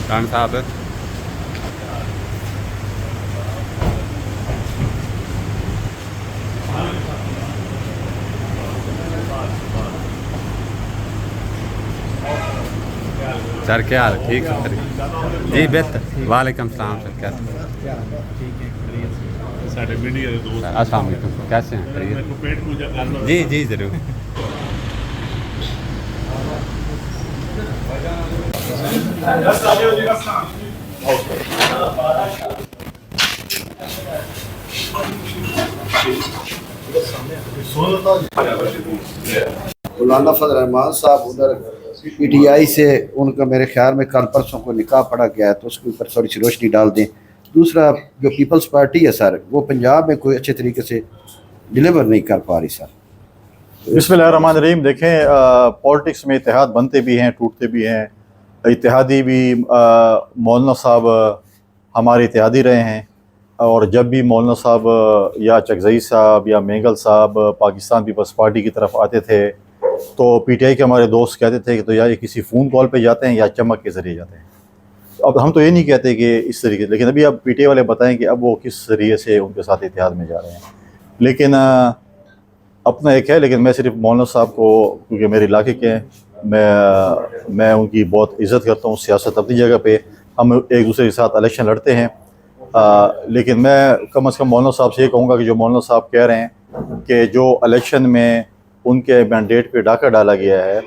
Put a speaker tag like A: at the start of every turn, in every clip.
A: खान साहब सर क्या हाल है? ठीक है सर जी बेहतर। वालेकुम सलाम सर कैसे?
B: साढ़े मीडिया के दोस्त
A: अस्सलाम वालेकुम कैसे हैं?
B: मेरे को पेट पूजा करना
A: जी जी ज़रूर।
C: मौलाना फजल रहमान साहब उधर पीटीआई से उनका मेरे ख्याल में कल परसों को निकाह पड़ा गया है, तो उसके ऊपर थोड़ी सी रोशनी डाल दें। दूसरा जो पीपल्स पार्टी है सर, वो पंजाब में कोई अच्छे तरीके से डिलीवर नहीं कर पा रही सर।
D: बिस्मिल्लाहिर्रहमानिर्रहीम। देखें, पॉलिटिक्स में इत्तेहाद बनते भी हैं, टूटते भी हैं। इत्तेहादी भी मौलाना साहब हमारे इत्तेहादी रहे हैं, और जब भी मौलाना साहब या चकजई साहब या मेंगल साहब पाकिस्तान पीपल्स पार्टी की तरफ आते थे तो पीटीआई के हमारे दोस्त कहते थे कि तो या ये किसी फ़ोन कॉल पे जाते हैं या चमक के ज़रिए जाते हैं। अब हम तो ये नहीं कहते कि इस तरीके से, लेकिन अभी अब पीटीआई वाले बताएं कि अब वो किस ज़रिए से उनके साथ इत्तेहाद में जा रहे हैं। लेकिन अपना एक है, लेकिन मैं सिर्फ मौलाना साहब को, क्योंकि मेरे इलाके के हैं, मैं उनकी बहुत इज़्ज़त करता हूँ। सियासत अपनी जगह पे, हम एक दूसरे के साथ इलेक्शन लड़ते हैं, लेकिन मैं कम अज़ कम मौलाना साहब से ये कहूँगा कि जो मौलाना साहब कह रहे हैं कि जो इलेक्शन में उनके मैंडेट पे डाका डाला गया है,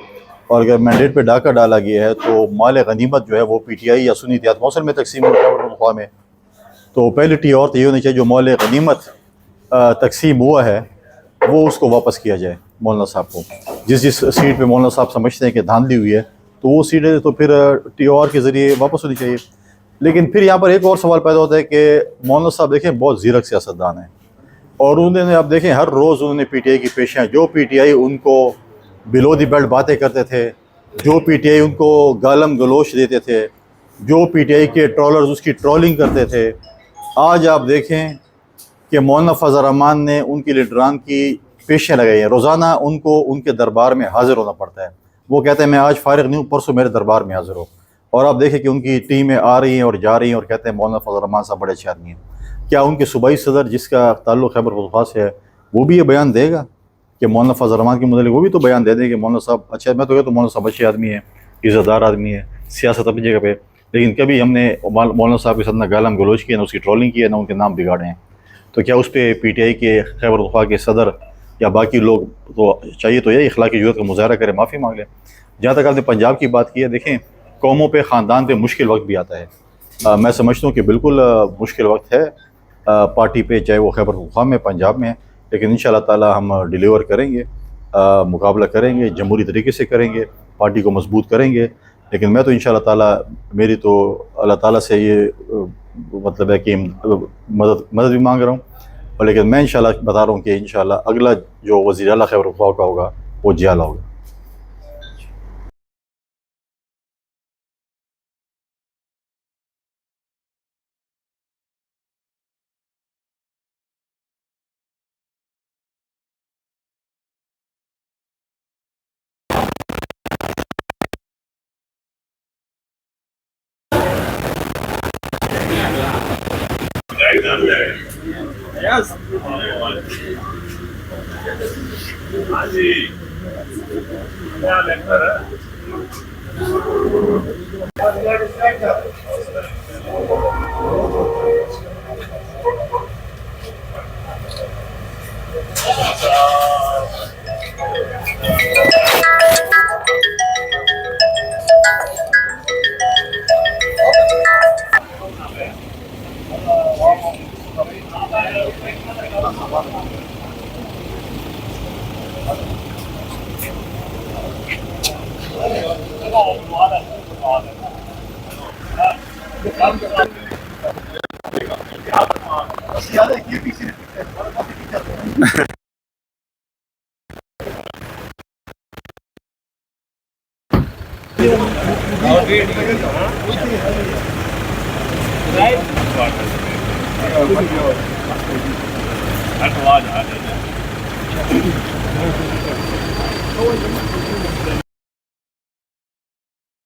D: और अगर मैंडेट पे डाका डाला गया है तो माल गनीमत जो है वो पीटीआई या सुन्नी इत्तेहाद कौंसिल में तकसीम हुआ में, तो पहली टी और तो ये होनी चाहिए जो माल गनीमत तकसीम हुआ है वो उसको वापस किया जाए। मौलाना साहब को जिस जिस सीट पे मौलाना साहब समझते हैं कि धांधली हुई है, तो वो सीटें तो फिर टी और के ज़रिए वापस होनी चाहिए। लेकिन फिर यहाँ पर एक और सवाल पैदा होता है कि मौलाना साहब देखें बहुत ज़ीरक सियासतदान हैं, और उन्होंने आप देखें हर रोज़ उन्होंने पीटीआई की पेशियाँ, जो पीटीआई उनको बिलो दी बेल्ट बातें करते थे, जो पीटीआई उनको गालम गलोच देते थे, जो पीटीआई के ट्रोलर्स उसकी ट्रोलिंग करते थे, आज आप देखें कि मौलाना फजल रहमान ने उनकी लीडरान की पेशियाँ लगाई हैं। रोज़ाना उनको उनके दरबार में हाज़िर होना पड़ता है। वो कहते हैं मैं आज फारिग नहीं हूँ, परसों मेरे दरबार में हाज़िर हो। और आप देखें कि उनकी टीमें आ रही हैं और जा रही हैं और कहते हैं मौलाना फजल रहमान साहब बड़े अच्छे आदमी हैं। क्या उनके सूबाई सदर जिसका ताल्लुक़ खैबर पख्तूनख्वा से है वो भी ये बयान देगा कि मौलाना फजल रहमान के मुतालिक? वो भी तो बयान दे दें कि मौलाना साहब अच्छा, मैं तो कहता हूँ मौलाना साहब अच्छे आदमी है, इज़्ज़तदार आदमी है, सियासत अपनी जगह पे, लेकिन कभी हमने मौलाना साहब के साथ ना गालम गलोच किया, ना उसकी ट्रोलिंग की है, ना उनके नाम बिगाड़े हैं। तो क्या उस पर पीटीआई के खैबर पख्तूनख्वा के सदर या बाकी लोग तो चाहिए तो यही अखलाकी जरूरत का मुजाहरा करें, माफ़ी मांग लें। जहाँ तक आपने पंजाब की बात की है, देखें कौमों पे, ख़ानदान पे मुश्किल वक्त भी आता है। मैं समझता हूँ कि बिल्कुल मुश्किल वक्त है पार्टी पे, चाहे वो खैबर पख्तूनख्वा में, पंजाब में है, लेकिन इंशाअल्लाह ताला हम डिलीवर करेंगे, मुकाबला करेंगे, जमहूरी तरीके से करेंगे, पार्टी को मजबूत करेंगे। लेकिन मैं तो इंशाअल्लाह ताला, मेरी तो अल्लाह ताला से ये मतलब है कि मदद भी मांग रहा हूँ, और लेकिन मैं इंशाअल्लाह बता रहा हूँ कि इंशाअल्लाह अगला जो वज़ीर आला खैबर पख्तूनख्वा का होगा वो जियाला होगा।